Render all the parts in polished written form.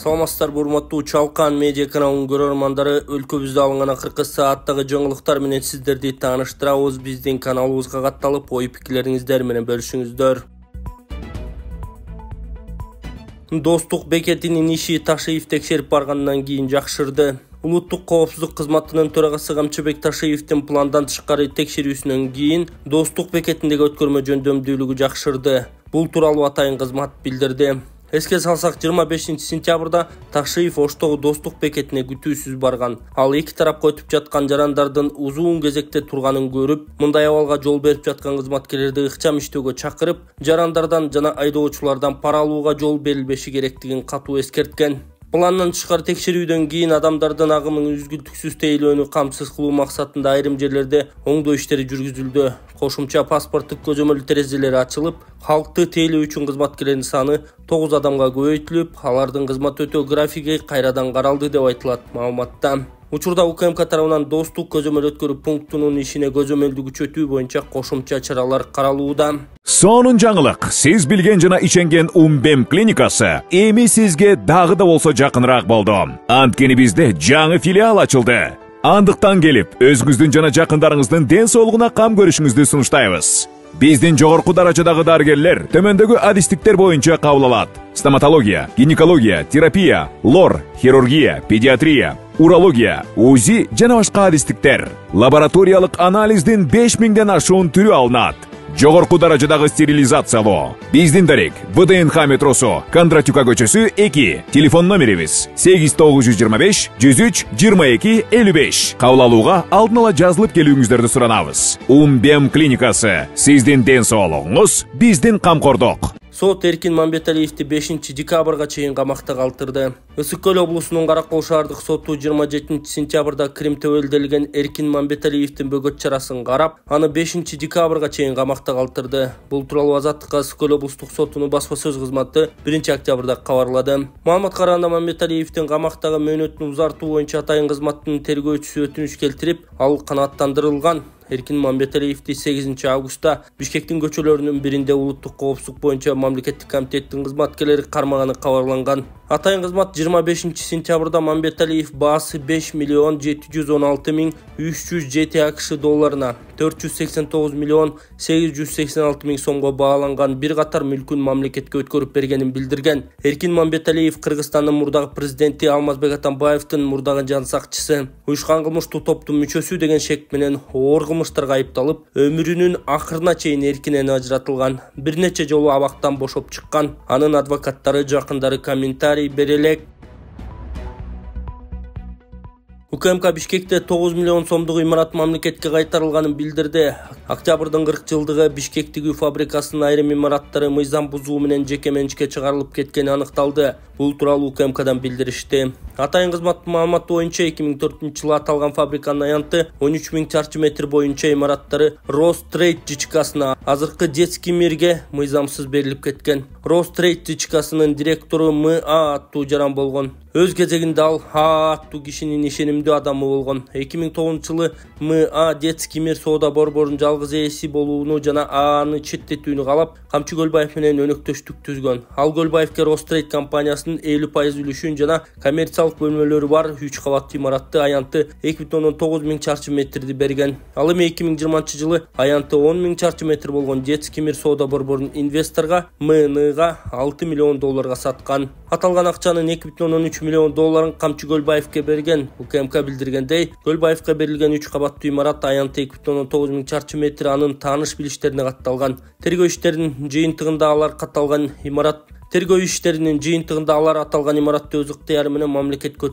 Саламатсыздар, урматтуу Чалкан медиа каналынын көрөрмандары, өлкөбүздө алынган акыркы сааттагы жаңылыктар менен сиздерди тааныштырабыз. Биздин каналыбызга катталып, ой пикирлериңиздер менен бөлүшүңүздөр. Достук бекетинин иши Ташиев текшерип баргандан кийин жакшырды. Улуттук коопсуздук кызматынын төрагасы Камчыбек Ташиевдин пландан тышкары текшерүүсүнөн кийин Достук бекетиндеги өткөрмө жөндөмдүүлүгү жакшырды. Бул тууралуу атайын кызмат билдирди. Эске салсак, 25-сентябрда Ташиев Оштогу Достук бекетине күтүүсүз барган. Ал эки тарапка өтүп жаткан жарандардын узун кезекте турганын көрүп, мындай абалга жол берип жаткан кызматкерлерди ыкчам иштөөгө чакырып, жарандардан жана айдоочулардан пара алууга жол берилбеши керектигин катуу эскерткен. Пландан тышкары текшерүүдөн кийин адамдардын агымын үзгүлтүксүз тейлөөнү камсыз кылуу максатында айрым жерлерде оңдоо иштери жүргүзүлдү. Кошумча паспорттук көзөмөл терезелери ачылып, халкты тейлөө үчүн кызматкерлердин саны 9 адамга көбөйтүлүп, алардын кызмат өтөө графиги кайрадан каралды деп айтылат маалыматта. Учурда УКМК тарабынан Достук көзөмөл өткөрүү пунктунун ишине көзөмөлдү күчөтүү боюнча кошумча чаралар каралууда. Сонун жаңылык, сиз билген жана иченген Умбем клиникасы эми сизге дагы да болсо жакыныраак болду. Анткени бизде жаңы филиал ачылды. Андыктан келип, өзүңүздүн жана жакындарыңыздын ден соолугуна кам көрүшүңүздү сунуштайбыз. Биздин жогорку даражадагы дарыгерлер төмөндөгү адистиктер боюнча кабыл алат: стоматология, гинекология, терапия, лор, хирургия, педиатрия, урология, УЗИ жана башка адистиктер. Лабораториялык анализдин 5000ден ашуун түрү алынат. Жогорку даражадагы стерилизациялоо. Биздин дарек ВДНХ метросу, Кондратюка көчөсү 2. Телефон номерибиз 8925 103 22 55. Кабыл алууга алдын ала жазылып келүүңүздөрдү суранабыз. Умбем клиникасы. Сиздин ден соолугуңуз, биздин камкордук. Сот Эркин Мамбеталиевди 5-декабрга чейин камакта калтырды. Ысык Көл облусунун Каракол шаардык соту 27-сентябрда Крим төбөлдөлгөн Эркин Мамбеталиевдин бөгөт чарасын карап, аны 5-декабрга чейин камакта калтырды. Бул тууралуу Азаттыкка Ысык Көл облустук сотунун баспасөз кызматы 1-октябрда кабарлады. Маалымат караганда, Мамбеталиевдин камактагы мөөнөтүн узартуу боюнча атайын кызматтын тергөөчүсү өтүнүч келтирип, ал канааттандырылган. Эркин Мамбеталиевди 8 августта Бишкектин көчөлөрүнүн биринде улуттук коопсуздук боюнча мамлекеттик комитеттин кызматкерлери кармаганы кабарланган. Атайын кызмат 25-сентябрда Мамбеталиев баасы 5 миллион 716 миң 307 АКШ долларына 489 миллион 886 миң сомго бааланган бир катар мүлкүн мамлекетке өткөрүп бергенин билдирген. Эркин Мамбеталиев Кыргызстандын мурдагы президенти Алмазбек Атамбаевдин мурдагы жан сакчысы, уюшкан кылмыштуу топтун мүчөсү деген шек менен оор кылмыштарга айыпталып, өмүрүнүн акырына чейин эркинен ажыратылган. Бир нече жолу абактан бошоп чыккан. Анын адвокаттары, жакындары комментарий бере элек. УКМК Бишкекте 9 миллион сомдук имарат мамлекетке кайтарылганын билдирди. Октябрдын 40 жылдыгы Бишкек тигүү фабрикасынын айрым имараттары мыйзам бузуу менен жеке менчикке чыгарылып кеткени аныкталды. Бул тууралуу УКМКдан билдиришти. Атайын кызматтын маалыматы боюнча 2004-жылы аталган фабриканын аянты 13 миң чарчы метр боюнча имараттары Рострейд ЖЧКсына, азыркы детский мирге мыйзамсыз берилип кеткен. Рострейд ЖЧКсынын директору МА аттуу жаран болгон. Өз кезегинде ал А аттуу кишинин ишенимдүү адамы болгон. 2009-жылы МА детский мир соода борборунун жалгыз ээси болууну жана аны четтетүүнү каалап, Камчы Көлбаев менен өнөктөштүк түзгөн. Ал Көлбаевке Рострейд компаниясынын 50% үлүшүн жана коммерциялык бөлмөлөрү бар 3 кабаттуу имаратты аянты 2,9 миң чарчы метрди берген. Ал эми 2020-жылы аянты 10 миң чарчы метр болгон детский мир соода борборунун инвесторго МНга 6 миллион долларга саткан. Аталган акчанын 2,3 миллион долларын Камчы Көлбаевке берген. УКМК билдиргендей, Көлбаевке берилген 3 кабаттуу имарат аянты 2,9 миң чарчы метр анын тааныш билиштерине катталган. Тергөө иштеринин жыйынтыгында алар аталган имаратты өз ыктыяры менен мамлекетке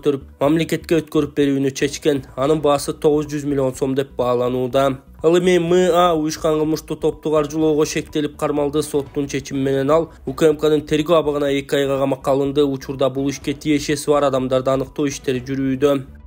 өткөрүп берүүнү чечкен. Анын баасы 900 миллион сом деп бааланууда. Ал эми МА уюшкан кылмыштуу топту каржылоого шектелип кармалды. Соттун чечими менен ал УКМКнын тергөө абагына 2 айга камакка алынды. Учурда бул ишке тиешеси бар адамдарды аныктоо иштери жүрүүдө.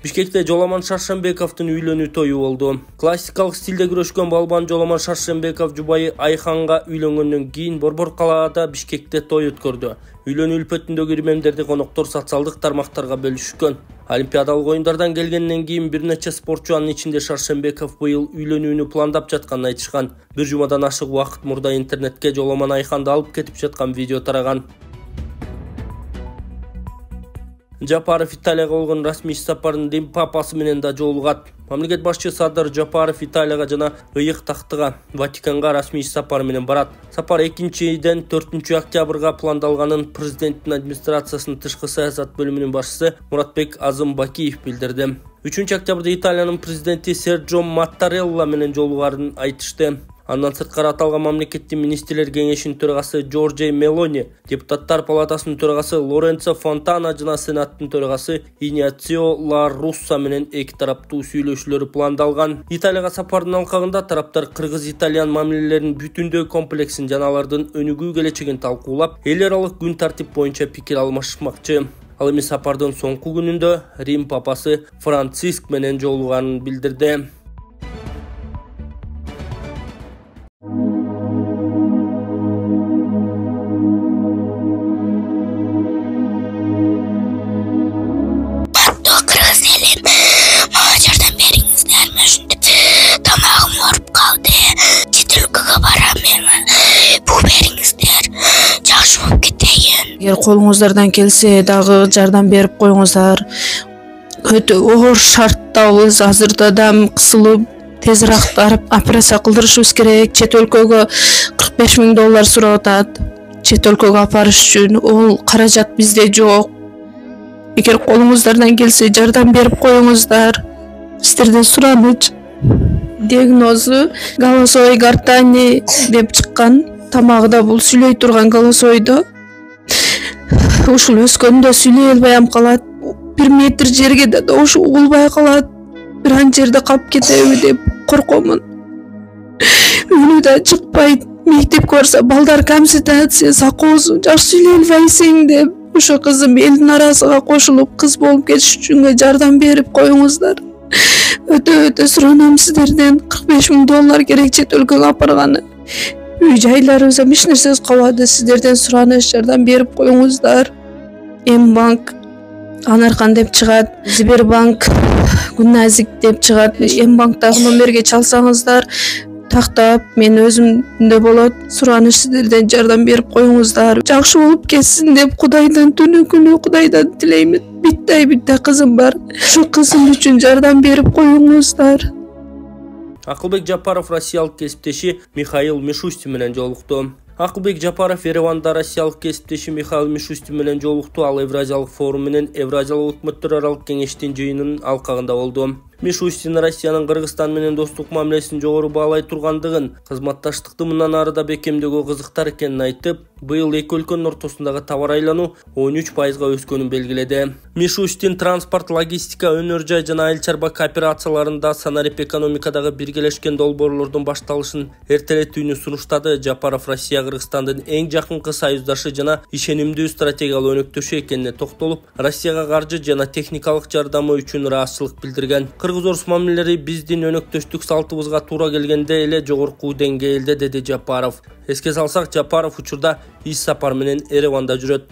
Бишкекте Жоламан Шаршенбековдун үйлөнүү тою болду. Классикалык стилде күрөшкөн балбан Жоламан Шаршенбеков жубайы Айханга үйлөнгөндөн кийин Борбор калаада Бишкекте той өткөрдү. Үйлөнүү үлпөтүндөгү ирмемдерди коноктор социалдык тармактарга бөлүшкөн. Олимпиадалык оюндардан келгенден кийин бир нече спортчу, анын ичинде Шаршембеков, быйыл үйлөнүүнү пландап жатканын айтышкан. Бир жумадан ашык убакыт мурда интернетке Жоламан Айханды алып кетип жаткан видео тараган. Жапаров Италияга болгон расмий иш сапарын Рим папасы менен да жолугат. Мамлекет башчысы Садыр Жапаров Италияга жана ыйык тактыга Ватиканга расмий иш сапары менен барат. Сапар 2-ден 4 октябрга пландалганын президенттин администрациясынын тышкы саясат бөлүмүнүн башчысы Муратбек Азымбакиев билдирди. 3 октябрда Италиянын президенти Серджо Маттарелла менен жолугарын айтышты. Андан сырткары аталган мамлекеттин министрлер кеңешинин төрагасы Джорджо Мелони, депутаттар палатасынын төрагасы Лоренцо Фонтана жана сенаттын төрагасы Игнацио Ла Русса менен эки тараптуу сүйлөшүүлөр пландалган. Италияга сапардын алкагында тараптар кыргыз-итальян мамилелеринин бүтүндөй комплексин жана алардын өнүгүү келечегин талкуулап, эл аралык күн тартип боюнча пикир алмашмакчы. Ал эми сапардын соңку күнүндө Рим папасы Франциск менен жолуганын билдирди. Эгер колуңуздардан келсе дагы жардам берип коюңуздар. Өтө оор шарттабыз, азырда дам кысылып, тезирээк барып операция кылдырышыбыз керек. Чет өлкөгө $45,000 сурап атат. Чет өлкөгө апарыш үчүн ол каражат бизде жок. Эгер колуңуздардан келсе жардам берип коюңуздар. Сиздерден сураныч. Диагнозу голосовой гортани деп чыккан. Тамагыда бул сүйлөй турган голосойдо. Ушул өскөндө сүйлөй албай калат. 1 метр жерге да ушу угулбай калат. Бир ан жерде калып кетеби деп коркомун. Үйүнө да чыкпайт. Мектепке барса балдар консультация, сакоозу жакшы сүйлөй албайсың деп. Ошо кызым элдин арасына кошулуп кыз болуп кетиш үчүн жардам берип коюңуздар. Өтө суранам сиздерден. $45,000 керек чет өлкөгө апарганы. Үй жайларыбызда эч нерсебиз калбады. Сиздерден сураныш, жардам берип коюңуздар. М-банк Анаркан деп чыгат, Сбербанк Гүнназик деп чыгат. М-банктагы номерге чалсаңыздар тактап мен өзүмдө болот. Сураныш, сиздерден жардам берип коюңуздар. Жакшы болуп кетсин деп Кудайдан түнү күнү Кудайдан тилеймин. Битте кызым бар. Ошо кызым үчүн жардам берип коюңуздар. Акылбек Жапаров россиялык кесиптеши Михаил Мишустин менен жолукту. Акылбек Жапаров Ереванда россиялык кесиптеши Михаил Мишустин менен жолукту. Ал Евразиялык форум менен Евразиялык өкмөттөр аралык кеңештин жыйынынын алкагында болду. Мишустин Россиянын Кыргызстан менен достук мамилесин жогору баалай тургандыгын, кызматташтыкты мындан ары да бекемдөөгө кызыктар экенин айтып, быйыл эки өлкөнүн ортосундагы товар айлануу 13%га өскөнүн белгиледи. Мишустин транспорт, логистика, өнөр жай жана айыл чарба кооперацияларында санарип экономикадагы биргелешкен долбоорлордун башталышын эртелетүүнү сунуштады. Жапаров Россия Кыргызстандын эң жакынкы союздашы жана ишенимдүү стратегиялык өнөктөшү экенине токтолуп, Россияга каржы жана техникалык жардамы үчүн ыраазычылык билдирген. Кыргыз-орус мамилелери биздин өнөктөштүк салтыбызга туура келгенде эле жогорку деңгээлде, деди Жапаров. Эске салсак, Жапаров учурда иш сапар менен Ереванда жүрөт.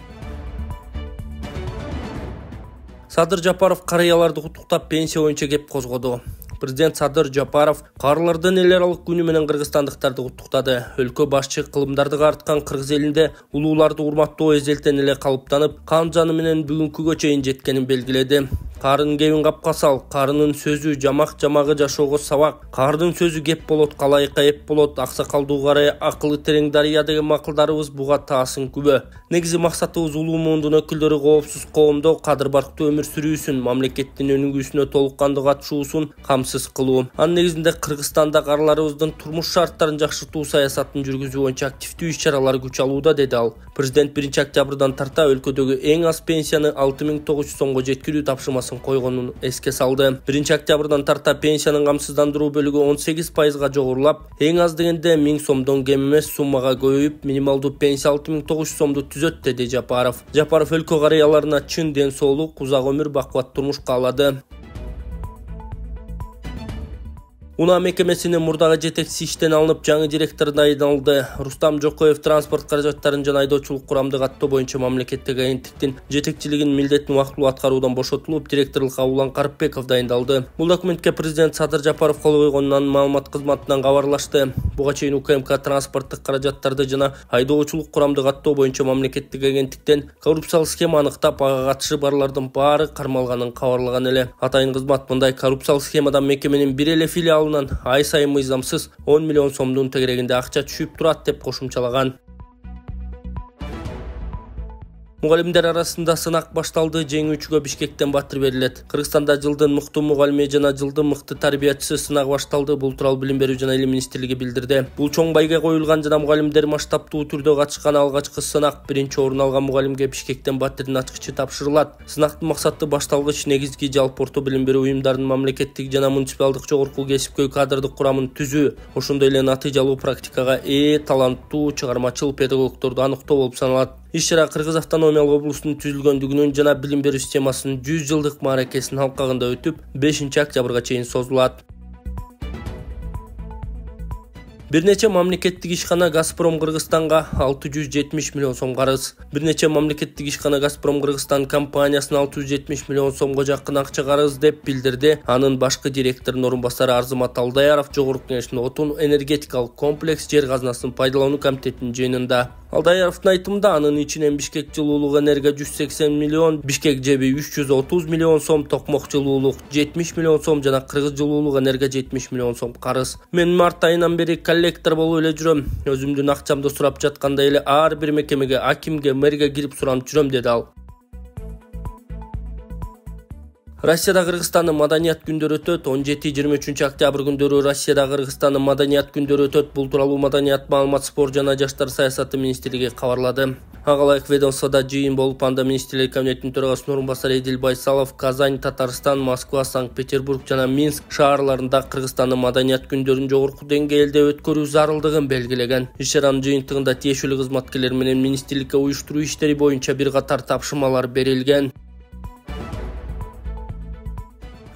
Садыр Жапаров карыяларды куттуктап пенсия боюнча кеп козгоду. Президент Садыр Жапаров карылардын эл аралык күнү менен кыргызстандыктарды куттуктады. Өлкө башчы кылымдарды карыткан кыргыз элинде улууларды урматтоо эзелтен эле калыптанып, кан жаны менен бүгүнкүгө чейин жеткенин белгиледи. Карын кебин капка сал, карынын сөзү жамак жамагы жашоого сабак, кардын сөзү кеп болот, калайыкка эп болот, аксакалдуу карай акылы терең дарыя деген макалдарыбыз буга таасын күбө. Негизи максатыбыз улуу муундун өкүлдөрү коопсуз коомдо кадыр барктуу өмүр сүрүүсүн, мамлекеттин өнүгүүсүнө толук кандуу катышуусун камсыз кылуу. Анын негизинде Кыргызстанда каарыларыбыздын турмуш шарттарын жакшыртуу саясатын жүргүзүү боюнча активдүү иш-чаралар күч алууда, деди ал. Президент 1 октябрдан тарта өлкөдөгү эң аз пенсияны 6.900 сомго жеткирүү тапшырмасын койгонун эске салды. 1 октябрдан тарта пенсиянын камсыздандыруу бөлүгү 18%га жогорулап, эң аз дегенде 1000 сомдон кем эмес суммага көбөйүп, минималдуу пенсия 6.900 сомду түзөт, деди Жапаров. Жапаров өлкө карыяларына чын ден соолук, узак өмүр, бакубат турмуш каалады. Унаа мекемесинин мурдагы жетекчиси иштен алынып, жаңы директор дайындалды. Рустам Жокоев транспорт каражаттарын жана айдоочулук курамды каттоо боюнча мамлекеттик агенттиктин жетекчилигинин милдетин убактылуу аткаруудан бошотулуп, директорлукка Улан Карыпбеков дайындалды. Бул документке президент Садыр Жапаров кол койгонун маалымат кызматынан кабарлашты. Буга чейин УКМК транспорттук каражаттарды жана айдоочулук курамды каттоо боюнча мамлекеттик агенттиктен коррупциялык схема аныктап, ага катышы барлардын баары кармалганын кабарлаган эле. Атайын кызмат мындай коррупциялык схемадан мекеменин бир эле филиалы ай сайын мыйзамсыз 10 миллион сомдун тегерегинде акча түшүп турат деп кошумчалаган. Мугалимдер арасында сынак башталды. Жеңүүчүгө Бишкектен батыр берилет. Кыргызстанда жылдын мыкты мугалими жана жылдын мыкты тарбиячысы сынак башталды. Бул тууралуу Билим берүү жана Илим министрлиги билдирди. Бул чоң байга коюлган жана мугалимдер масштабтуу түрдө катышкан алгачкы сынак. Биринчи орун алган мугалимге Бишкектен батырдын ачкычы тапшырылат. Сынактын максаты башталгыч негизги жалпы орто билим берүү уюмдарынын мамлекеттик жана муниципалдык жогорку кесипкөй кадрдык курамын түзүү. Ошондой эле натыйжалуу практикага таланттуу чыгармачыл педагогдорду аныктоо болуп саналат. Иш-чара Кыргыз автономиялык облустунун түзүлгөндүгүнүн жана билим берүү системасынын 100 жылдык мааракесинин алкагында өтүп, 5 октябрга чейин созулат. Бир нече мамлекеттик ишкана Газпром Кыргызстанга 670 миллион сом карыз. Бир нече мамлекеттик ишкана Газпром Кыргызстан компаниясына 670 миллион сомго жакын акча карыз деп билдирди. Анын башкы директорунун орун басары Арзымат Алдаяров Жогорку Кеңештин отун энергетикалык комплекс жер казынасын пайдалануу комитетинин жыйынында. Алдаяровдун айтымында анын ичинен Бишкек жылуулук энерго 180 миллион, Бишкек жеби 330 миллион сом, Токмок жылуулук 70 миллион сом жана Кыргыз жылуулук энерго 70 миллион сом карыз. Мен март айынан бери коллектор болуп эле жүрөм. Өзүмдүн акчамды сурап жаткандай эле ар бир мекемеге, акимге, мэрге кирип суранып жүрөм, деди ал. Россияда Кыргызстандын маданият күндөрү өтөт. 17-23 октябрь күндөрү Россияда Кыргызстандын маданият күндөрү өтөт. Бул тууралуу Маданият, маалымат, спорт жана жаштар саясаты министрлиги кабарлады. Ага ылайык ведомствода жыйын болуп, анда министрлер кабинетинин төрагасынын орун басары Эдил Байсалов Казань, Татарстан, Москва, Санкт-Петербург жана Минск шаарларында Кыргызстандын маданият күндөрүн жогорку деңгээлде өткөрүү зарылдыгын белгилеген. Иш-чаранын жыйынтыгында тиешелүү кызматкерлер менен министрликке уюштуруу иштери боюнча бир катар тапшырмалар берилген.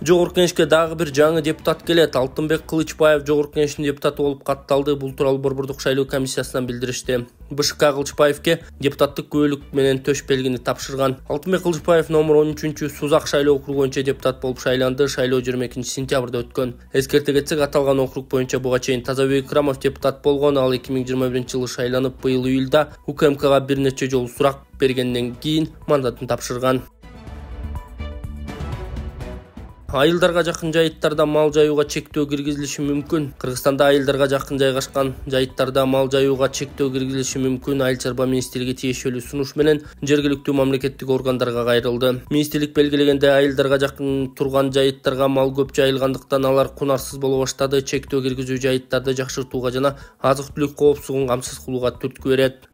Жогорку Кеңешке дагы бир жаңы депутат келет. Алтынбек Кылычбаев Жогорку Кеңештин депутаты болуп катталды. Бул тууралуу Борбордук шайлоо комиссиясынан билдиришти. БШК Кылычбаевке депутаттык күбөлүк менен төш белгини тапшырган. Алтынбек Кылычбаев номер 13-чү Сузак шайлоо округу боюнча депутат болуп шайланды. Шайлоо 22-сентябрда өткөн. Эскерте кетсек, аталган округ боюнча буга чейин Тазабек Икрамов депутат болгон. Ал 2021-жылы шайланып, быйыл июлда УКМКга бир нече жолу сурак бергенден кийин мандатын тапшырган. Айылдарга жакын жайыттарда мал жаюуга чектөө киргизилиши мүмкүн. Кыргызстанда айылдарга жакын жайгашкан жайыттарда мал жаюуга чектөө киргизилиши мүмкүн. Айыл чарба министрлиги тиешелүү сунуш менен жергиликтүү мамлекеттик органдарга кайрылды. Министрлик белгилегенде айылдарга жакын турган жайыттарга мал көп жайылгандыктан алар кунарсыз боло баштады. Чектөө киргизүү жайыттарды жакшыртууга жана азык-түлүк коопсуздугун камсыз кылууга түрткү берет.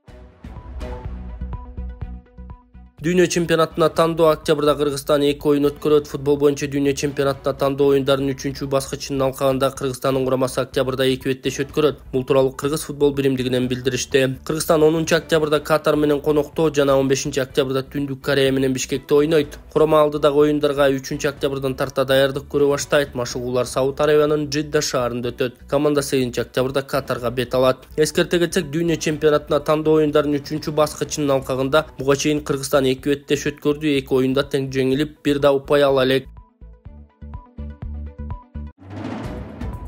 Дүйнө чемпионатына тандоо октябрда Кыргызстан 2 оюн өткөрөт. Футбол боюнча дүйнө чемпионатына тандоо оюндарынын 3-чү баскычынын алкагында Кыргызстандын курамасы октябрда 2 беттеш өткөрөт. Бул тууралуу Кыргыз футбол биримдигинен билдиришти. Кыргызстан 10 октябрда Катар менен коноктоо жана 15 октябрда Түндүк Корея менен Бишкекте ойнойт. Курама алдыдагы оюндарга 3 октябрдан тарта даярдык көрө баштайт. Машыгуулар Сауд Арабиянын Жидда шаарында өтөт. Команда 8 октябрда Катарга бет алат. Эскерте кетсек, дүйнө чемпионатына тандоо оюндарынын 3-чү баскычынын алкагында буга чейин Кыргызстан 2 беттеш өткөрдү. 2 оюнда тең жеңилип, бир да упай ала элек.